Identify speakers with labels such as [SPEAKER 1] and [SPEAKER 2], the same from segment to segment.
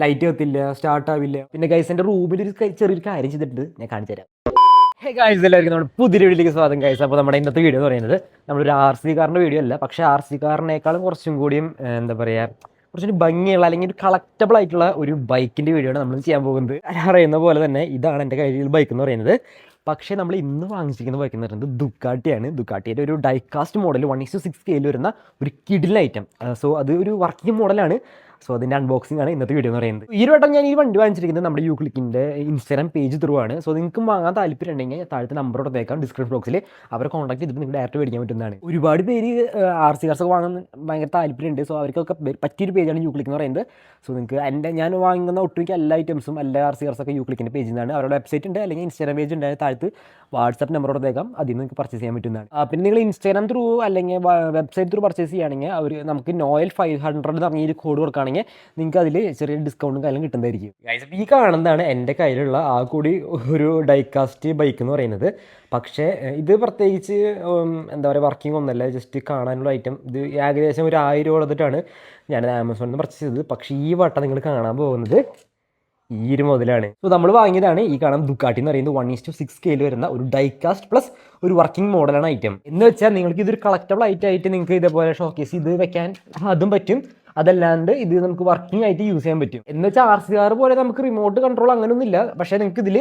[SPEAKER 1] Light കത്തില്ല, start ആവില്ല. പിന്നെ guys എൻ്റെ റൂമിൽ ഒരു ചെറിയൊരു കാര്യം ചെയ്തിട്ടുണ്ട്, ഞാൻ കാണിച്ചു തരാം. ഹേ ഗൈസ്, എല്ലാവർക്കും നമ്മുടെ പുതിയ വീഡിയോയിലേക്ക് സ്വാഗതം ഗൈസ്. അപ്പോൾ നമ്മുടെ ഇന്നത്തെ വീഡിയോ എന്ന് പറയുന്നത് നമ്മളൊരു ആർ സി കാറിൻ്റെ വീഡിയോ അല്ല, പക്ഷേ ആർ സി കാറിനേക്കാളും കുറച്ചും കൂടിയും എന്താ പറയുക, കുറച്ചൊരു ഭംഗിയുള്ള അല്ലെങ്കിൽ ഒരു കളക്റ്റബിൾ ആയിട്ടുള്ള ഒരു ബൈക്കിൻ്റെ വീഡിയോ ആണ് നമ്മൾ ചെയ്യാൻ പോകുന്നത്. അറിയുന്ന പോലെ തന്നെ ഇതാണ് എൻ്റെ കയ്യിൽ ബൈക്ക് എന്ന് പറയുന്നത്. പക്ഷേ നമ്മൾ ഇന്ന് വാങ്ങിച്ചിരിക്കുന്ന ബൈക്ക് എന്ന് പറയുന്നത് ദുക്കാട്ടിയാണ്. ദുക്കാട്ടിയുടെ ഒരു ഡൈകാസ്റ്റ് മോഡൽ 1:6 സ്കെയിൽ വരുന്ന ഒരു കിഡിൽ ഐറ്റം. സോ അത് ഒരു വർക്കിംഗ് മോഡലാണ്. സോ അതിൻ്റെ അൺബോക്സിംഗ് ആണ് ഇന്നത്തെ വീഡിയോ എന്ന് പറയുന്നത്. ഈ ഒരു വട്ടം ഞാൻ ഈ വണ്ടി വാങ്ങിച്ചിരിക്കുന്നത് നമ്മുടെ യൂക്ലിക്കിൻ്റെ ഇൻസ്റ്റാഗ്രാം പേജ് ത്രൂ ആണ്. സോ നിങ്ങൾക്കും വാങ്ങാൻ താല്പര്യം ഉണ്ടെങ്കിൽ താഴത്തെ നമ്പർ കൊടുത്തേക്കാം ഡിസ്ക്രിപ്ഷൻ ബോക്സിൽ. അവരെ കോൺടാക്ട് ചെയ്തിട്ട് നിങ്ങൾക്ക് ഡയറക്റ്റ് മേടിക്കാൻ പറ്റുന്നതാണ്. ഒരുപാട് പേര് ആർ സി കാർസൊക്കെ വാങ്ങാൻ ഭയങ്കര താല്പര്യമുണ്ട്. സോ അവർക്കൊക്കെ പറ്റിയൊരു പേജാണ് യൂക്ലിക്ക് എന്ന് പറയുന്നത്. സോ നിങ്ങൾക്ക് ഞാൻ വാങ്ങുന്ന ഒട്ടുമിക്ക എല്ലാ ഐറ്റംസും എല്ലാ ആർ സി കാർസൊക്കെ യൂക്ലിക്കിൻ്റെ പേജിൽ നിന്നാണ്. അവരുടെ വെബ്സൈറ്റ് ഉണ്ട്, അല്ലെങ്കിൽ ഇൻസ്റ്റാഗ്രാം പേജ് ഉണ്ട്, താഴത്ത് വാട്സാപ്പ് നമ്പർ കൊടുത്തേക്കാം. അതിൽ നിന്ന് നിങ്ങൾക്ക് പർച്ചേസ് ചെയ്യാൻ പറ്റുന്നതാണ്. പിന്നെ നിങ്ങൾ ഇൻസ്റ്റാഗ്രാം ത്രൂ അല്ലെങ്കിൽ വെബ്സൈറ്റ് ത്രൂ പർച്ചേസ് ചെയ്യുകയാണെങ്കിൽ അവർ നമുക്ക് നോയൽ 500 എന്ന് പറഞ്ഞൊരു കോഡ് കൊടുക്കുകയാണെങ്കിൽ നിങ്ങൾക്ക് അതിൽ ചെറിയ ഡിസ്കൗണ്ടും കാര്യം കിട്ടുന്നതായിരിക്കും. ഗൈസ്, ഈ കാണുന്നതാണ് എൻ്റെ കയ്യിലുള്ള ആ കൂടി ഒരു ഡൈകാസ്റ്റ് ബൈക്ക് എന്ന് പറയുന്നത്. പക്ഷേ ഇത് പ്രത്യേകിച്ച് എന്താ പറയുക, വർക്കിംഗ് ഒന്നല്ല, ജസ്റ്റ് കാണാനുള്ള ഐറ്റം. ഇത് ഏകദേശം ഒരു 1000 രൂപ കൊടുത്തിട്ടാണ് ഞാൻ ആമസോണിൽ നിന്ന് പർച്ചേസ് ചെയ്തത്. പക്ഷേ ഈ വട്ടം നിങ്ങൾ കാണാൻ പോകുന്നത് ഈ ഒരു മുതലാണ്. സോ നമ്മൾ വാങ്ങിയതാണ് ഈ കാണാൻ ദുക്കാട്ടി എന്ന് പറയുന്നത് 1:6 സ്കെയിൽ വരുന്ന ഒരു ഡൈകാസ്റ്റ് പ്ലസ് ഒരു വർക്കിംഗ് മോഡലാണ് ഐറ്റം. എന്ന് വെച്ചാൽ നിങ്ങൾക്ക് ഇതൊരു കളക്റ്റബിൾ ആയിട്ട് നിങ്ങൾക്ക് ഇതേപോലെ ഷോക്കേസ് ഇത് വെക്കാൻ അതും പറ്റും. അതല്ലാണ്ട് ഇത് നമുക്ക് വർക്കിംഗ് ആയിട്ട് യൂസ് ചെയ്യാൻ പറ്റും. എന്ന് വെച്ചാൽ ആർ സി കാർ പോലെ നമുക്ക് റിമോട്ട് കൺട്രോൾ അങ്ങനെയൊന്നും ഇല്ല. പക്ഷേ നിങ്ങൾക്ക് ഇതിൽ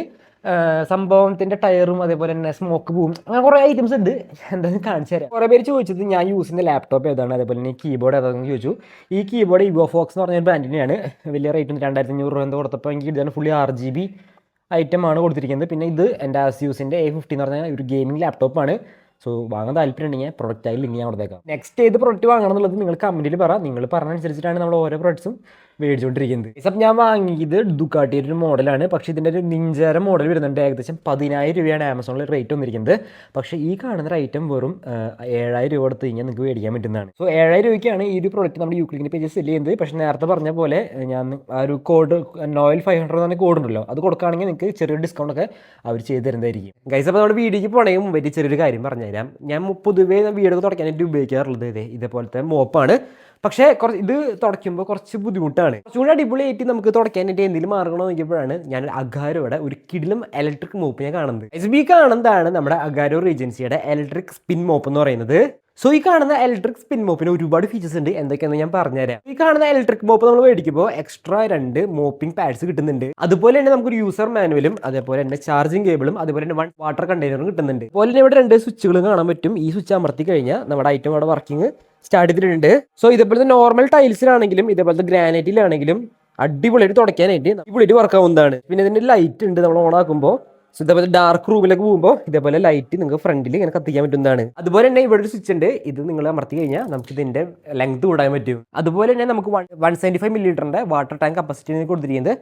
[SPEAKER 1] സംഭവത്തിൻ്റെ ടയറും അതേപോലെ തന്നെ സ്മോക്ക് പോവും, അങ്ങനെ കുറേ ഐറ്റംസ് ഉണ്ട്. എന്താണെന്ന് കാണിച്ചു തരാം. കുറേ പേര് ചോദിച്ചത് ഞാൻ യൂസ് ചെയ്യുന്ന ലാപ്ടോപ്പ് ഏതാണ്, അതേപോലെ തന്നെ കീബോർഡ് ഏതാണെന്ന് ചോദിച്ചു. ഈ കീബോർഡ് ഇവോഫോക്സ് എന്ന് പറഞ്ഞ ബ്രാൻഡിനെയാണ്. വലിയ റേറ്റ് 2500 രൂപ എന്തോ കൊടുത്തപ്പോൾ എനിക്ക് ഇതാണ് ഫുള്ളി RGB ഐറ്റമാണ് കൊടുത്തിരിക്കുന്നത്. പിന്നെ ഇത് എൻ്റെ ASUSൻ്റെ A50 എന്ന് പറഞ്ഞാൽ ഒരു ഗെയിമിംഗ് ലാപ്ടോപ്പാണ്. സോ വാങ്ങാൻ താല്പര്യം ഉണ്ടെങ്കിൽ പ്രൊഡക്റ്റായി ലിങ്ക് ഞാൻ കൊടുത്തേക്കാം. നെക്സ്റ്റ് ഏത് പ്രൊഡക്റ്റ് വാങ്ങണം എന്നുള്ളത് നിങ്ങൾ കമൻറ്റിൽ പറ. നിങ്ങൾ പറഞ്ഞനുസരിച്ചിട്ടാണ് നമ്മൾ ഓരോ പ്രൊഡക്ട്സും മേടിച്ചുകൊണ്ടിരിക്കുന്നത്. ഇപ്പം ഞാൻ വാങ്ങിയത് ദുക്കാട്ടിയുടെ ഒരു മോഡലാണ്. പക്ഷേ ഇതിൻ്റെ ഒരു നിഞ്ചാര മോഡൽ വരുന്നുണ്ട്. ഏകദേശം 10,000 രൂപയാണ് ആമസോണിൽ റേറ്റ് വന്നിരിക്കുന്നത്. പക്ഷേ ഈ കാണുന്ന ഐറ്റം വെറും 7,000 രൂപ കൊടുത്ത് കഴിഞ്ഞാൽ നിങ്ങൾക്ക് മേടിക്കാൻ പറ്റുന്നതാണ്. സോ 7,000 രൂപയ്ക്കാണ് ഈ ഒരു പ്രോഡക്റ്റ് നമ്മുടെ യൂക്ലിക്കിൻ്റെ പേജ് സെല് ചെയ്യുന്നത്. പക്ഷേ നേരത്തെ പറഞ്ഞ പോലെ ഞാൻ ആ ഒരു കോഡ് നോയൽ 500 എന്ന് പറഞ്ഞ കോഡ് ഉണ്ടല്ലോ, അത് കൊടുക്കുകയാണെങ്കിൽ നിങ്ങൾക്ക് ചെറിയൊരു ഡിസ്കൗണ്ട് ഒക്കെ അവർ ചെയ്ത് തരുന്നതായിരിക്കും. ഗൈസ്, അപ്പോൾ നമ്മുടെ വീഡിയോയ്ക്ക് പോകണമെങ്കിൽ മുമ്പ് ചെറിയൊരു കാര്യം പറഞ്ഞുതരാം. ഞാൻ പൊതുവേ വീഡിയോ തുടയ്ക്കാനായിട്ട് ഉപയോഗിക്കാറുള്ളത് ഇതേപോലത്തെ മോപ്പാണ്. പക്ഷേ ഇത് തുടയ്ക്കുമ്പോൾ കുറച്ച് ബുദ്ധിമുട്ടാണ്. കുറച്ചുകൂടി അടിപൊളിയായിട്ട് നമുക്ക് തുടയ്ക്കാനായിട്ട് എന്തെങ്കിലും മാർഗം നോക്കിയപ്പോഴാണ് ഞാൻ അഗാരോയുടെ ഒരു കിടിലം ഇലക്ട്രിക് മോപ്പ് ഞാൻ കാണുന്നത്. SB കാണുന്നതാണ് നമ്മുടെ അഗാരോ റീജൻസിയുടെ ഇലക്ട്രിക് സ്പിൻ മോപ്പ് എന്ന് പറയുന്നത്. സോ ഈ കാണുന്ന ഇലക്ട്രിക് സ്പിൻ മോപ്പിന് ഒരുപാട് ഫീച്ചേഴ്സ് ഉണ്ട്. എന്തൊക്കെയാണെന്ന് ഞാൻ പറഞ്ഞുതരാം. ഈ കാണുന്ന ഇലക്ട്രിക് മോപ്പ് നമ്മൾ മേടിക്കുമ്പോൾ എക്സ്ട്രാ 2 മോപ്പിംഗ് പാഡ്സ് കിട്ടുന്നുണ്ട്. അതുപോലെ തന്നെ നമുക്കൊരു യൂസർ മാനുവലും അതേപോലെ തന്നെ ചാർജിങ് കേബിളും അതുപോലെ തന്നെ 1 വാട്ടർ കണ്ടെയ്നറും കിട്ടുന്നുണ്ട്. അതുപോലെ തന്നെ ഇവിടെ 2 സ്വിച്ചുകളും കാണാൻ പറ്റും. ഈ സ്വിച്ച് അമർത്തി കഴിഞ്ഞാൽ നമ്മുടെ ഐറ്റം അവിടെ വർക്കിംഗ് സ്റ്റാർട്ട് ചെയ്തിട്ടുണ്ട്. സോ ഇതേപോലത്തെ നോർമൽ ടൈൽസിലാണെങ്കിലും ഇതേപോലത്തെ ഗ്രാനൈറ്റിലാണെങ്കിലും അടിപൊളിയായിട്ട് തുടയ്ക്കാനായിട്ട് അടിപൊളിയായിട്ട് വർക്ക് ആവുന്നതാണ്. പിന്നെ ഇതിൻ്റെ ലൈറ്റ് ഉണ്ട്. നമ്മൾ ഓൺ ആക്കുമ്പോൾ ഇതേപോലെ ഡാർക്ക് റൂമിലേക്ക് പോകുമ്പോൾ ഇതേപോലെ ലൈറ്റ് നിങ്ങൾക്ക് ഫ്രണ്ടിൽ ഇങ്ങനെ കത്തിക്കാൻ പറ്റുന്നതാണ്. അതുപോലെ തന്നെ ഇവിടെ ഒരു സ്വിച്ച് ഉണ്ട്. ഇത് നിങ്ങൾ അമർത്തി കഴിഞ്ഞാൽ നമുക്ക് ഇതിൻ്റെ ലെങ്ത് കൂടാൻ പറ്റും. അതുപോലെ തന്നെ നമുക്ക് 175 മില്ലിലിറ്ററിൻ്റെ വാട്ടർ ടാങ്ക് കപ്പാസിറ്റി കൊടുത്തിരിക്കുന്നത്.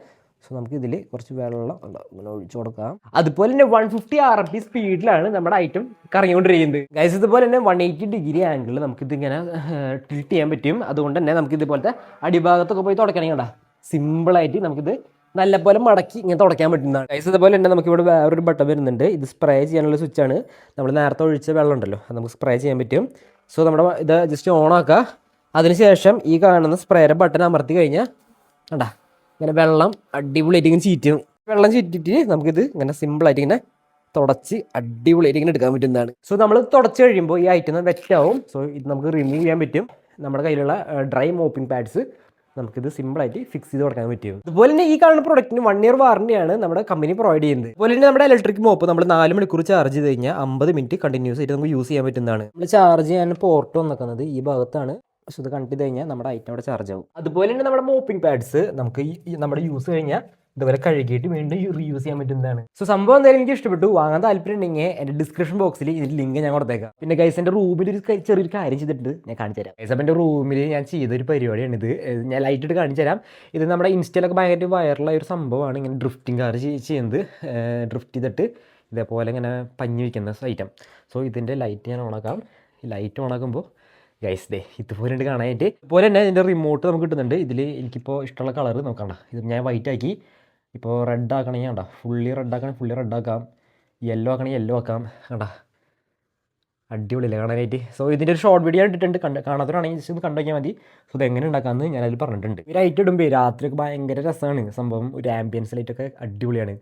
[SPEAKER 1] സോ നമുക്ക് ഇതിൽ കുറച്ച് വെള്ളം ഇങ്ങനെ ഒഴിച്ചു കൊടുക്കാം. അതുപോലെ തന്നെ 150 RPM സ്പീഡിലാണ് നമ്മുടെ ഐറ്റം കറങ്ങിക്കൊണ്ടിരിക്കുന്നത്. ഗൈസ്, ഇതുപോലെ തന്നെ 180 ഡിഗ്രി ആംഗിളിൽ നമുക്കിത് ഇങ്ങനെ ടിൽറ്റ് ചെയ്യാൻ പറ്റും. അതുകൊണ്ട് തന്നെ നമുക്ക് ഇതുപോലത്തെ അടിഭാഗത്തൊക്കെ പോയി തുടയ്ക്കണമെങ്കിൽ കേട്ടോ സിമ്പിളായിട്ട് നമുക്കിത് നല്ലപോലെ മടക്കി ഇങ്ങനെ തുടയ്ക്കാൻ പറ്റുന്നതാണ്. ഗൈസ്, ഇതുപോലെ തന്നെ നമുക്കിവിടെ വേറൊരു ബട്ടൺ വരുന്നുണ്ട്. ഇത് സ്പ്രേ ചെയ്യാനുള്ള സ്വിച്ചാണ്. നമ്മൾ നേരത്തെ ഒഴിച്ച വെള്ളം ഉണ്ടല്ലോ, അത് നമുക്ക് സ്പ്രേ ചെയ്യാൻ പറ്റും. സോ നമ്മുടെ ഇത് ജസ്റ്റ് ഓൺ ആക്കുക. അതിനുശേഷം ഈ കാണുന്ന സ്പ്രേയുടെ ബട്ടൺ അമർത്തി കഴിഞ്ഞാൽ കണ്ടാ ഇങ്ങനെ വെള്ളം അടിപൊളിയായിട്ട് ഇങ്ങനെ ചീറ്റും. വെള്ളം ചീറ്റിട്ട് നമുക്കിത് ഇങ്ങനെ സിമ്പിളായിട്ട് ഇങ്ങനെ തുടച്ച് അടിപൊളിയായിട്ട് ഇങ്ങനെ എടുക്കാൻ പറ്റുന്നതാണ്. സോ നമ്മൾ തുടച്ച് കഴിയുമ്പോൾ ഈ ഐറ്റം വെറ്റാവും. സോ ഇത് നമുക്ക് റിമൂവ് ചെയ്യാൻ പറ്റും. നമ്മുടെ കയ്യിലുള്ള ഡ്രൈ മോപ്പിംഗ് പാഡ്സ് നമുക്കിത് സിമ്പിളായിട്ട് ഫിക്സ് ചെയ്ത് കൊടുക്കാൻ പറ്റും. അതുപോലെ തന്നെ ഈ കാണുന്ന പ്രൊഡക്റ്റിന് 1 ഇയർ വാറണ്ടിയാണ് നമ്മുടെ കമ്പനി പ്രൊവൈഡ് ചെയ്യുന്നത്. അതുപോലെ തന്നെ നമ്മുടെ ഇലക്ട്രിക് മോപ്പ് നമ്മൾ 4 മണിക്കൂർ ചാർജ് ചെയ്ത് കഴിഞ്ഞാൽ 50 മിനിറ്റ് കണ്ടിന്യൂസ് ആയിട്ട് നമുക്ക് യൂസ് ചെയ്യാൻ പറ്റുന്നതാണ്. നമ്മൾ ചാർജ് ചെയ്യാൻ പോർട്ട് വന്നിരിക്കുന്നത് ഈ ഭാഗത്താണ്. സോ ഇത് കണക്ട് ചെയ്ത് കഴിഞ്ഞാൽ നമ്മുടെ ഐറ്റം അവിടെ ചാർജ് ആവും. അതുപോലെ തന്നെ നമ്മുടെ മോപ്പിംഗ് പാഡ്സ് നമുക്ക് നമ്മുടെ യൂസ് കഴിഞ്ഞാൽ ഇതുപോലെ കഴുകിയിട്ട് വീണ്ടും റീയൂസ് ചെയ്യാൻ പറ്റുന്നതാണ്. സോ സംഭവം എന്തായാലും എനിക്ക് ഇഷ്ടപ്പെട്ടു. വാങ്ങാൻ താല്പര്യം ഉണ്ടെങ്കിൽ എൻ്റെ ഡിസ്ക്രിപ്ഷൻ ബോക്സിൽ ഇതിൻ്റെ ലിങ്ക് ഞാൻ കൊടുത്തേക്കാം. പിന്നെ ഗൈസ്, എൻ്റെ റൂമിൽ ഒരു ചെറിയൊരു കാര്യം ചെയ്തിട്ട് ഞാൻ കാണിച്ചു തരാം. ഗൈസ്, അപ്പം എൻ്റെ റൂമിൽ ഞാൻ ചെയ്തൊരു പരിപാടിയാണ് ഇത്. ഞാൻ ലൈറ്റ് ഇട്ട് കാണിച്ചു തരാം. ഇത് നമ്മുടെ ഇൻസ്റ്റയിലൊക്കെ ഭയങ്കര വൈറലായ ഒരു സംഭവമാണ്. ഇങ്ങനെ ഡ്രിഫ്റ്റിംഗ് കാർ ചെയ്യുന്നത്. ഡ്രിഫ്റ്റ് ചെയ്തിട്ട് ഇതേപോലെ ഇങ്ങനെ പഞ്ഞി വയ്ക്കുന്ന ഐറ്റം. സോ ഇതിൻ്റെ ലൈറ്റ് ഞാൻ ഓണാക്കാം. ലൈറ്റ് ഓണാക്കുമ്പോൾ ഗൈസ് ഇതുപോലെ ഉണ്ട് കാണാനായിട്ട്. അതുപോലെ തന്നെ ഇതിൻ്റെ റിമോട്ട് നമുക്ക് കിട്ടുന്നുണ്ട്. ഇതിൽ എനിക്കിപ്പോൾ ഇഷ്ടമുള്ള കളർ നോക്കണ്ട. ഇത് ഞാൻ വൈറ്റ് ആക്കി. ഇപ്പോൾ റെഡ് ആക്കണമെങ്കിൽ വേണ്ട, ഫുള്ളി റെഡ് ആക്കണമെങ്കിൽ ഫുള്ളി റെഡ് ആക്കാം. യെല്ലോ ആക്കണമെങ്കിൽ യെല്ലോ ആക്കാം. കണ്ടാ അടിപൊളിയല്ലേ കാണാനായിട്ട്. സോ ഇതിൻ്റെ ഒരു ഷോർട്ട് വീഡിയോ ഇട്ടിട്ടുണ്ട്, കാണാത്തവരാണെങ്കിൽ ജസ്റ്റ് ഒന്ന് കണ്ടു നോക്കിയാൽ മതി. സോ ഇത് എങ്ങനെ ഉണ്ടാക്കാമെന്ന് ഞാനതിൽ പറഞ്ഞിട്ടുണ്ട്. ഈ ലൈറ്റ് ഇടുമ്പോൾ രാത്രിയൊക്കെ ഭയങ്കര രസമാണ് സംഭവം, ഒരു ആംബിയൻസ് ലൈറ്റൊക്കെ അടിപൊളിയാണ്.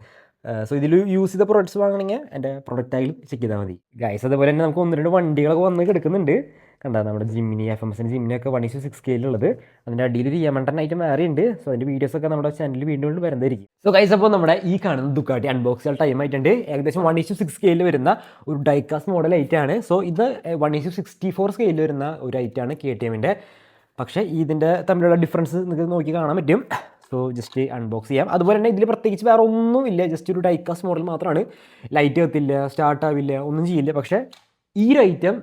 [SPEAKER 1] സോ ഇതിൽ യൂസ് ചെയ്ത പ്രൊഡക്ട്സ് വാങ്ങണമെങ്കിൽ എൻ്റെ പ്രൊഡക്റ്റ് ആയാലും ചെക്ക് ചെയ്താൽ മതി ഗൈസ്. അതുപോലെ തന്നെ നമുക്ക് 1-2 വണ്ടികളൊക്കെ വന്ന് കിടക്കുന്നുണ്ട്. കണ്ടാ നമ്മുടെ ജിമ്മിനി FMSൻ്റെ ജിമ്മിനൊക്കെ 1:6 സ്കെയിലുള്ളത്. അതിൻ്റെ അടിയിൽ ഒരു യമണ്ടൻ ഐറ്റം വേറെ ഉണ്ട്. സോ അതിൻ്റെ വീഡിയോസൊക്കെ നമ്മുടെ ചാനലിൽ വീണ്ടും വരുന്നതായിരിക്കും. സോ ഗൈസ്, അപ്പോൾ നമ്മുടെ ഈ കാണുന്ന ദുക്കാട്ടി അൺബോക്സ് ചെയ്യാൻ ടൈം ആയിട്ടുണ്ട്. ഏകദേശം 1:6 സ്കെയിലിൽ വരുന്ന ഒരു ഡൈക്കാസ്റ്റ് മോഡൽ ഐറ്റാണ്. സോ ഇത് 1:64 സ്കെയിലിൽ വരുന്ന ഒരു ഐറ്റാണ് KTMൻ്റെ. പക്ഷേ ഇതിൻ്റെ തമ്മിലുള്ള ഡിഫറൻസ് നിങ്ങൾക്ക് നോക്കി കാണാൻ പറ്റും. സോ ജസ്റ്റ് അൺബോക്സ് ചെയ്യാം. അതുപോലെ തന്നെ ഇതിൽ പ്രത്യേകിച്ച് വേറെ ഒന്നും ഇല്ല, ജസ്റ്റ് ഒരു ഡൈക്കാസ്റ്റ് മോഡൽ മാത്രമാണ്. ലൈറ്റ് കത്തില്ല, സ്റ്റാർട്ട് ആവില്ല, ഒന്നും ചെയ്യില്ല. പക്ഷേ ഈ ഒരു ഐറ്റം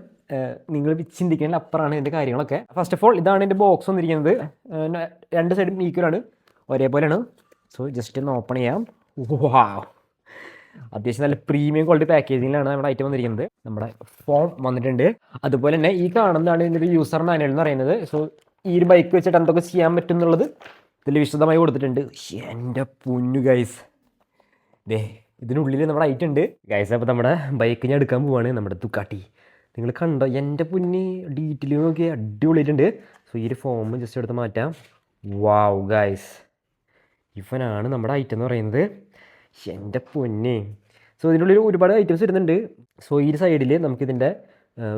[SPEAKER 1] നിങ്ങൾ ചിന്തിക്കുന്നതിൽ അപ്പുറമാണ് ഇതിൻ്റെ കാര്യങ്ങളൊക്കെ. ഫസ്റ്റ് ഓഫ് ഓൾ ഇതാണ് എൻ്റെ ബോക്സ് വന്നിരിക്കുന്നത്. 2 സൈഡും ഈക്വലാണ്, ഒരേപോലെയാണ്. സോ ജസ്റ്റ് ഒന്ന് ഓപ്പൺ ചെയ്യാം. വാവ്, അത്യാവശ്യം നല്ല പ്രീമിയം ക്വാളിറ്റി പാക്കേജിങ്ങിലാണ് നമ്മുടെ ഐറ്റം വന്നിരിക്കുന്നത്. നമ്മുടെ ഫോം വന്നിട്ടുണ്ട്. അതുപോലെ തന്നെ ഈ കാണുന്നതാണ് ഇതിൻ്റെ ഒരു യൂസർ മാനുവൽ എന്ന് പറയുന്നത്. സോ ഈ ഒരു ബൈക്ക് വെച്ചിട്ട് എന്തൊക്കെ ചെയ്യാൻ പറ്റും എന്നുള്ളത് ഇതിൽ വിശദമായി കൊടുത്തിട്ടുണ്ട്. എൻ്റെ പൊന്നു ഗൈസ്, ഇതിനുള്ളിൽ നമ്മുടെ ഐറ്റം ഉണ്ട് ഗൈസ്. അപ്പോൾ നമ്മുടെ ബൈക്ക് ഞാൻ എടുക്കാൻ പോവാണ്, നമ്മുടെ ദുക്കാട്ടി. നിങ്ങൾ കണ്ടോ എൻ്റെ പൊന്നി, ഡീറ്റെയിൽ നോക്കി അടിപൊളിയായിട്ടുണ്ട്. സോ ഈ ഒരു ഫോം ജസ്റ്റ് എടുത്ത് മാറ്റാം. വാവ് ഗൈസ്, ഇവനാണ് നമ്മുടെ ഐറ്റം എന്ന് പറയുന്നത്. എൻ്റെ പൊന്നെ. സോ ഇതിൻ്റെ ഉള്ളിൽ ഒരുപാട് ഐറ്റംസ് വരുന്നുണ്ട്. സോ ഈ സൈഡിൽ നമുക്കിതിൻ്റെ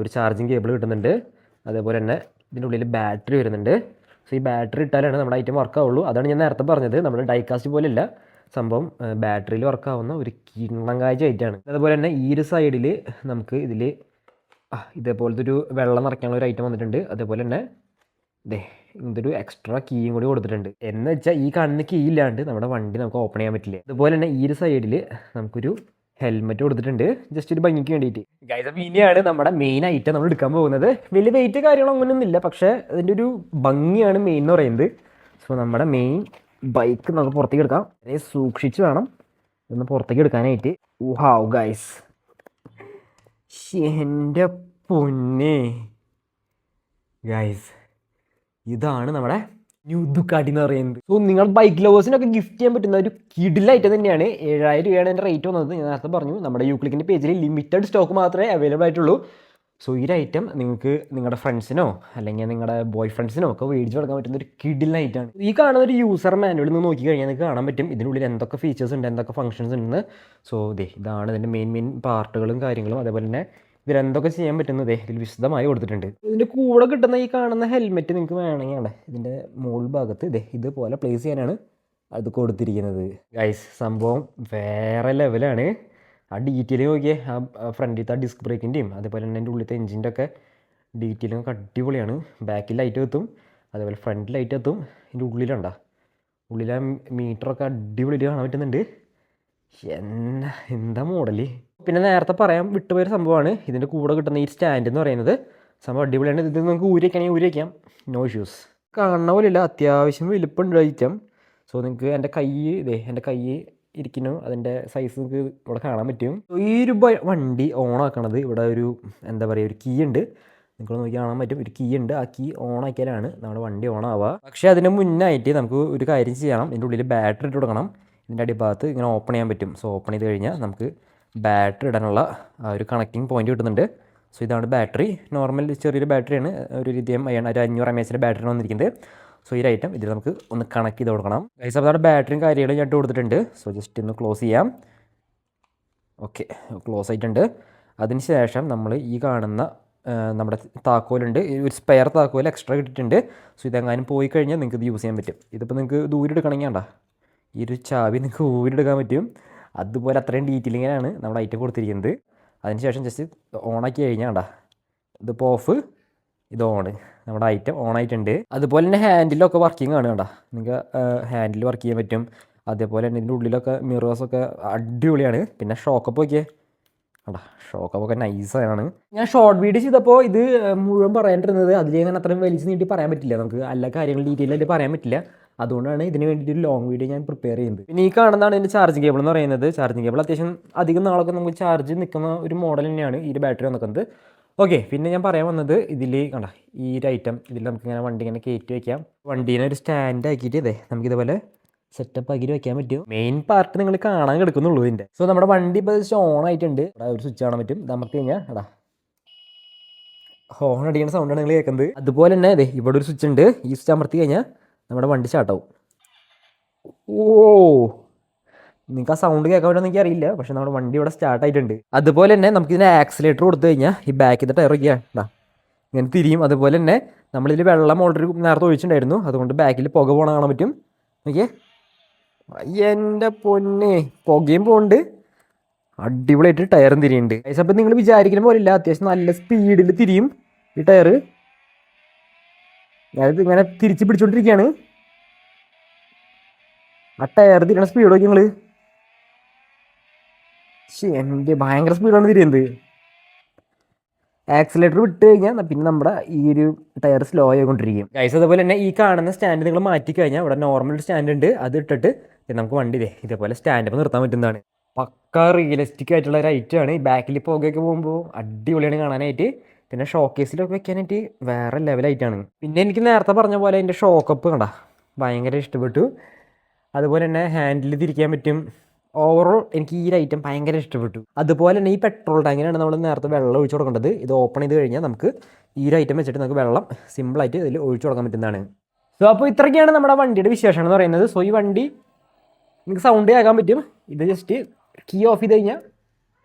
[SPEAKER 1] ഒരു ചാർജിങ് കേബിൾ കിട്ടുന്നുണ്ട്. അതേപോലെ തന്നെ ഇതിൻ്റെ ഉള്ളിൽ ബാറ്ററി വരുന്നുണ്ട്. സോ ഈ ബാറ്ററി ഇട്ടാലാണ് നമ്മുടെ ഐറ്റം വർക്ക് ആവുള്ളൂ. അതാണ് ഞാൻ നേരത്തെ പറഞ്ഞത്, നമ്മുടെ ഡൈകാസ്റ്റ് പോലെയല്ല സംഭവം, ബാറ്ററിയിൽ വർക്കാവുന്ന ഒരു കിണ്ണം കാഴ്ച ഐറ്റമാണ്. അതുപോലെ തന്നെ ഈ ഒരു സൈഡിൽ നമുക്ക് ഇതിൽ ഇതേപോലത്തെ ഒരു വെള്ളം നിറയ്ക്കാനുള്ള ഒരു ഐറ്റം വന്നിട്ടുണ്ട്. അതേപോലെ തന്നെ ഇതൊരു എക്സ്ട്രാ കീയും കൂടി കൊടുത്തിട്ടുണ്ട്. എന്ന് വെച്ചാൽ ഈ കാണുന്ന കീ ഇല്ലാണ്ട് നമ്മുടെ വണ്ടി നമുക്ക് ഓപ്പൺ ചെയ്യാൻ പറ്റില്ല. അതുപോലെ തന്നെ ഈ ഒരു സൈഡിൽ നമുക്കൊരു ഹെൽമെറ്റ് കൊടുത്തിട്ടുണ്ട്, ജസ്റ്റ് ഒരു ഭംഗിക്ക് വേണ്ടിയിട്ട് ഗൈസ്. അപ്പോൾ ഇനിയാണ് നമ്മുടെ മെയിൻ ഐറ്റം നമ്മൾ എടുക്കാൻ പോകുന്നത്. വലിയ വെയിറ്റ് കാര്യങ്ങളോ അങ്ങനെയൊന്നുമില്ല, പക്ഷേ അതിൻ്റെ ഒരു ഭംഗിയാണ് മെയിൻ എന്ന് പറയുന്നത്. സോ നമ്മുടെ മെയിൻ ബൈക്ക് നമുക്ക് പുറത്തേക്ക് എടുക്കാം. സൂക്ഷിച്ച് വേണം ഒന്ന് പുറത്തേക്ക് എടുക്കാനായിട്ട്. ഹാവ് ഗൈസ്, എൻ്റെ പൊന്നെ ഗൈസ്, ഇതാണ് നമ്മുടെ ന്യൂ ദുക്കാട്ടി എന്ന് പറയുന്നത്. സോ നിങ്ങൾ ബൈക്ക് ലവേഴ്സിനൊക്കെ ഗിഫ്റ്റ് ചെയ്യാൻ പറ്റുന്ന ഒരു കിഡിലായിട്ട് തന്നെയാണ്. 7000 രൂപയാണ് എൻ്റെ റേറ്റ് വന്നത്. ഞാൻ നേരത്തെ പറഞ്ഞു, നമ്മുടെ യൂക്ലിക്കിൻ്റെ പേജിൽ ലിമിറ്റഡ് സ്റ്റോക്ക് മാത്രമേ അവൈലബിൾ ആയിട്ടുള്ളൂ. സോ ഈ ഒരു ഐറ്റം നിങ്ങൾക്ക് നിങ്ങളുടെ ഫ്രണ്ട്സിനോ അല്ലെങ്കിൽ നിങ്ങളുടെ ബോയ് ഫ്രണ്ട്സിനോ ഒക്കെ മേടിച്ച് കൊടുക്കാൻ പറ്റുന്ന ഒരു കിഡിലായിട്ടാണ്. ഈ കാണുന്ന ഒരു യൂസർ മാനുവൽ നിന്ന് നോക്കി കഴിഞ്ഞാൽ നിങ്ങൾക്ക് കാണാൻ പറ്റും ഇതിനുള്ളിൽ എന്തൊക്കെ ഫീച്ചേഴ്സ് ഉണ്ട്, എന്തൊക്കെ ഫംഗ്ഷൻസ് ഉണ്ടെന്ന്. സോ ഇതാണ് ഇതിൻ്റെ മെയിൻ പാർട്ടുകളും കാര്യങ്ങളും. അതേപോലെ തന്നെ ഇതിലെന്തൊക്കെ ചെയ്യാൻ പറ്റുന്നത് ഇതിൽ വിശദമായി കൊടുത്തിട്ടുണ്ട്. ഇതിൻ്റെ കൂടെ കിട്ടുന്ന ഈ കാണുന്ന ഹെൽമെറ്റ് നിങ്ങൾക്ക് വേണമെങ്കിൽ ഇതിൻ്റെ മുകൾ ഭാഗത്ത് ഇതുപോലെ പ്ലേസ് ചെയ്യാനാണ് അത് കൊടുത്തിരിക്കുന്നത് ഗൈസ്. സംഭവം വേറെ ലെവലാണ്. ആ ഡീറ്റെയിൽ നോക്കിയേ, ആ ഫ്രണ്ടിലത്തെ ആ ഡിസ്ക് ബ്രേക്കിൻ്റെയും അതേപോലെ തന്നെ എൻ്റെ ഉള്ളിലത്തെ എഞ്ചിൻ്റെ ഒക്കെ ഡീറ്റെയിലൊക്കെ അടിപൊളിയാണ്. ബാക്കിൽ ലൈറ്റ് എത്തും, അതേപോലെ ഫ്രണ്ട് ലൈറ്റ് എത്തും. ഇതിൻ്റെ ഉള്ളിലുണ്ടോ, ഉള്ളിലെ മീറ്ററൊക്കെ അടിപൊളിയായിട്ട് കാണാൻ പറ്റുന്നുണ്ട്. എന്താ മോഡല്. പിന്നെ നേരത്തെ പറയാൻ വിട്ടുപോയൊരു സംഭവമാണ് ഇതിൻ്റെ കൂടെ കിട്ടുന്ന ഈ സ്റ്റാൻഡ് എന്ന് പറയുന്നത്. സംഭവം അടിപൊളിയാണ്. ഇത് നമുക്ക് ഊരി വയ്ക്കാം, നോ ഇഷ്യൂസ്. കാണുന്ന പോലെയില്ല, അത്യാവശ്യം വലുപ്പമുണ്ട് ഐറ്റം. സോ നിങ്ങൾക്ക് എൻ്റെ കൈ ഇരിക്കുന്നു, അതിൻ്റെ സൈസ് നിങ്ങൾക്ക് ഇവിടെ കാണാൻ പറ്റും. ഈ ഒരു വണ്ടി ഓണാക്കണത് ഇവിടെ ഒരു എന്താ പറയുക, ഒരു കീ ഉണ്ട്, നിങ്ങൾ നോക്കി കാണാൻ പറ്റും. ഒരു കീ ഉണ്ട്, ആ കീ ഓണാക്കിയാലാണ് നമ്മുടെ വണ്ടി ഓണാവുക. പക്ഷേ അതിന് മുന്നായിട്ട് നമുക്ക് ഒരു കാര്യം ചെയ്യണം, ഇതിൻ്റെ ഉള്ളിൽ ബാറ്ററി ഇട്ട് കൊടുക്കണം. ഇതിൻ്റെ അടിഭാഗത്ത് ഇങ്ങനെ ഓപ്പൺ ചെയ്യാൻ പറ്റും. സോ ഓപ്പൺ ചെയ്ത് കഴിഞ്ഞാൽ നമുക്ക് ബാറ്ററി ഇടാനുള്ള ആ ഒരു കണക്റ്റിംഗ് പോയിന്റ് കിട്ടുന്നുണ്ട്. സോ ഇതാണ് ബാറ്ററി, നോർമൽ ചെറിയൊരു ബാറ്ററിയാണ്, ഒരു ലിഥിയം അയൺ ഒരു 500 mAh ബാറ്ററിയാണ് വന്നിരിക്കുന്നത്. സോ ഈ ഐറ്റം ഇതിൽ നമുക്ക് ഒന്ന് കണക്ട് ചെയ്ത് കൊടുക്കണം ഗൈസ്. അപ്പോൾ നമ്മുടെ ബാറ്ററിയും കാര്യങ്ങളും ഞാൻ ഇട്ട് കൊടുത്തിട്ടുണ്ട്. സോ ജസ്റ്റ് ഒന്ന് ക്ലോസ് ചെയ്യാം. ഓക്കെ, ക്ലോസ് ആയിട്ടുണ്ട്. അതിന് ശേഷം നമ്മൾ ഈ കാണുന്ന നമ്മുടെ താക്കോലുണ്ട്, ഒരു സ്പെയർ താക്കോൽ എക്സ്ട്രാ കിട്ടിയിട്ടുണ്ട്. സോ ഇതെങ്ങാനും പോയി കഴിഞ്ഞാൽ നിങ്ങൾക്ക് ഇത് യൂസ് ചെയ്യാൻ പറ്റും. ഇതിപ്പോൾ നിങ്ങൾക്ക് ദൂരെ എടുക്കണമെങ്കിൽ വേണ്ട, ഈ ഒരു ചാവി നിങ്ങൾക്ക് ഊരിയെടുക്കാൻ പറ്റും. അതുപോലെ അത്രയും ഡീറ്റെയിലിങ്ങാണ് നമ്മുടെ ഐറ്റം കൊടുത്തിരിക്കുന്നത്. അതിനുശേഷം ജസ്റ്റ് ഓണാക്കി കഴിഞ്ഞാൽ വേണ്ട, ഇതിപ്പോൾ ഓഫ്, ഇത് ഓണ്, നമ്മുടെ ഐറ്റം ഓണായിട്ടുണ്ട്. അതുപോലെ തന്നെ ഹാൻഡിലൊക്കെ വർക്കിംഗ് ആണ് വേണ്ട, നിങ്ങൾക്ക് ഹാൻഡിൽ വർക്ക് ചെയ്യാൻ പറ്റും. അതേപോലെ തന്നെ ഇതിൻ്റെ ഉള്ളിലൊക്കെ മിറേഴ്സൊക്കെ അടിപൊളിയാണ്. പിന്നെ ഷോക്കപ്പ് ഒക്കെ വേണ്ട, ഷോക്കപ്പൊക്കെ നൈസാണ്. ഞാൻ ഷോർട്ട് വീഡിയോ ചെയ്തപ്പോൾ ഇത് മുഴുവൻ പറയാണ്ടിരുന്നത്, അതിലേക്ക് അത്രയും വലിച്ച് നീട്ടി പറയാൻ പറ്റില്ല, നമുക്ക് എല്ലാ കാര്യങ്ങളും ഡീറ്റെയിൽ ആയിട്ട് പറയാൻ പറ്റില്ല. അതുകൊണ്ടാണ് ഇതിന് വേണ്ടിയിട്ട് ഒരു ലോങ് വീഡിയോ ഞാൻ പ്രിപ്പയർ ചെയ്യുന്നത്. പിന്നെ ഈ കാണുന്നതാണ് ഇതിൻ്റെ ചാർജിങ് കേബിൾ എന്ന് പറയുന്നത്. ചാർജിങ് കേബിൾ അത്യാവശ്യം അധികം നാളൊക്കെ നമുക്ക് ചാർജ് നിൽക്കുന്ന ഒരു മോഡൽ തന്നെയാണ് ഈ ബാറ്ററി വന്നിരിക്കുന്നത്. ഓക്കെ, പിന്നെ ഞാൻ പറയാൻ വന്നത് ഇതിൽ കണ്ട ഈ ഒരു ഐറ്റം, ഇതിൽ നമുക്കിങ്ങനെ വണ്ടി ഇങ്ങനെ കയറ്റി വയ്ക്കാം. വണ്ടീനെ ഒരു സ്റ്റാൻഡ് ആക്കിയിട്ട് നമുക്കിതേപോലെ സെറ്റപ്പ് ആക്കിയിട്ട് വെക്കാൻ പറ്റും. മെയിൻ പാർട്ട് നിങ്ങൾ കാണാൻ കിടക്കുന്നുള്ളൂ ഇതിൻ്റെ. സോ നമ്മുടെ വണ്ടി ഇപ്പോൾ ജസ്റ്റ് ഓൺ ആയിട്ടുണ്ട്. ഒരു സ്വിച്ച് കാണാൻ പറ്റും. നമുക്ക് കഴിഞ്ഞാൽ ഹോൺ അടിക്കുന്ന സൗണ്ടാണ് നിങ്ങൾ കേൾക്കുന്നത്. അതുപോലെ തന്നെ അതെ ഇവിടെ ഒരു സ്വിച്ച് ഉണ്ട്. ഈ സ്വിച്ച് അമർത്തി കഴിഞ്ഞാൽ നമ്മുടെ വണ്ടി സ്റ്റാർട്ടാവും. ഓ, നിങ്ങൾക്ക് ആ സൗണ്ട് കേൾക്കാൻ പറ്റുമെന്ന് എനിക്ക് അറിയില്ല, പക്ഷെ നമ്മുടെ വണ്ടി ഇവിടെ സ്റ്റാർട്ട് ആയിട്ടുണ്ട്. അതുപോലെ തന്നെ നമുക്ക് ഇതിന് ആക്സിലേറ്റർ കൊടുത്തു കഴിഞ്ഞാൽ ഈ ബാക്കിൻ്റെ ടയർ വയ്ക്കുക ഇങ്ങനെ തിരിയും. അതുപോലെ തന്നെ നമ്മളിതിൽ വെള്ളം ഓൾറെഡി നേരത്തെ ഒഴിച്ചിട്ടുണ്ടായിരുന്നു, അതുകൊണ്ട് ബാക്കിൽ പുക പോകണ കാണാൻ പറ്റും. നോക്കിയേ, എൻ്റെ പൊന്നെ, പുകയും പോകുന്നുണ്ട്, അടിപൊളിയായിട്ട് ടയറും തിരിയുന്നുണ്ട്. അപ്പം നിങ്ങൾ വിചാരിക്കുന്ന പോലെ ഇല്ല, അത്യാവശ്യം നല്ല സ്പീഡിൽ തിരിയും ഈ ടയർ. ഞാനിത് ഇങ്ങനെ തിരിച്ച് പിടിച്ചോണ്ടിരിക്കുകയാണ്. ആ ടയർ തിരിയണ സ്പീഡ് നോക്കി നിങ്ങൾ. എൻ്റെ ഭയങ്കര സ്പീഡാണ് തിരിയുന്നത്. ആക്സിലേറ്റർ വിട്ട് കഴിഞ്ഞാൽ പിന്നെ നമ്മുടെ ഈ ഒരു ടയർ സ്ലോ ആയിക്കൊണ്ടിരിക്കും. ഗൈസ് അതുപോലെ തന്നെ ഈ കാണുന്ന സ്റ്റാൻഡ് നിങ്ങൾ മാറ്റി കഴിഞ്ഞാൽ ഇവിടെ നോർമൽ സ്റ്റാൻഡ് ഉണ്ട്, അത് ഇട്ടിട്ട് നമുക്ക് വണ്ടി ഇതേപോലെ സ്റ്റാൻഡ് നിർത്താൻ പറ്റുന്നതാണ്. പക്ക റിയലിസ്റ്റിക് ആയിട്ടുള്ള ഒരു ഐറ്റമാണ്. ഈ ബാക്കിൽ പുകയൊക്കെ പോകുമ്പോൾ അടിപൊളിയാണ് കാണാനായിട്ട്. പിന്നെ ഷോക്കേസിലൊക്കെ വെക്കാനായിട്ട് വേറെ ലെവലായിട്ടാണ്. പിന്നെ എനിക്ക് നേരത്തെ പറഞ്ഞ പോലെ അതിൻ്റെ ഷോക്കപ്പ് കണ്ട ഭയങ്കര ഇഷ്ടപ്പെട്ടു. അതുപോലെ തന്നെ ഹാൻഡിൽ തിരിക്കാൻ പറ്റും. ഓവറോൾ എനിക്ക് ഈ ഒരു ഐറ്റം ഭയങ്കര ഇഷ്ടപ്പെട്ടു. അതുപോലെ തന്നെ ഈ പെട്രോൾ ടാങ്കിനാണ് നമ്മൾ നേരത്തെ വെള്ളം ഒഴിച്ചു കൊടുക്കേണ്ടത്. ഇത് ഓപ്പൺ ചെയ്ത് കഴിഞ്ഞാൽ നമുക്ക് ഈ ഒരു ഐറ്റം വെച്ചിട്ട് നമുക്ക് വെള്ളം സിമ്പിളായിട്ട് ഇതിൽ ഒഴിച്ചു കൊടുക്കാൻ പറ്റുന്നതാണ്. സോ അപ്പോൾ ഇത്രയൊക്കെയാണ് നമ്മുടെ വണ്ടിയുടെ വിശേഷം എന്ന് പറയുന്നത്. സോ ഈ വണ്ടി നിങ്ങൾക്ക് സൗണ്ട് കേൾക്കാൻ പറ്റും. ഇത് ജസ്റ്റ് കീ ഓഫ് ചെയ്ത് കഴിഞ്ഞാൽ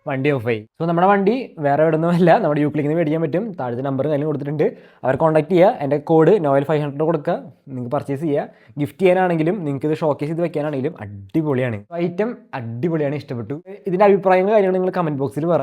[SPEAKER 1] വണ്ടി ഓഫായി. സോ നമ്മുടെ വണ്ടി വേറെ എവിടെ നിന്നുമല്ല, നമ്മുടെ യൂക്ലിക്കിൽ നിന്ന് മേടിക്കാൻ പറ്റും. താഴത്തെ നമ്പർ കാര്യം കൊടുത്തിട്ടുണ്ട്, അവർ കോൺടാക്ട് ചെയ്യുക. എൻ്റെ കോഡ് നോവൽ 500 കൊടുക്കുക, നിങ്ങൾക്ക് പർച്ചേസ് ചെയ്യുക. ഗിഫ്റ്റ് ചെയ്യാനാണെങ്കിലും നിങ്ങൾക്ക് ഇത് ഷോക്കേസ് ചെയ്ത് വെക്കാനാണെങ്കിലും അടിപൊളിയാണ്. ഐറ്റം അടിപൊളിയാണ്, ഇഷ്ടപ്പെട്ടു. ഇതിൻ്റെ അഭിപ്രായങ്ങൾ കാര്യങ്ങൾ നിങ്ങൾ കമൻറ്റ് ബോക്സിൽ പറ.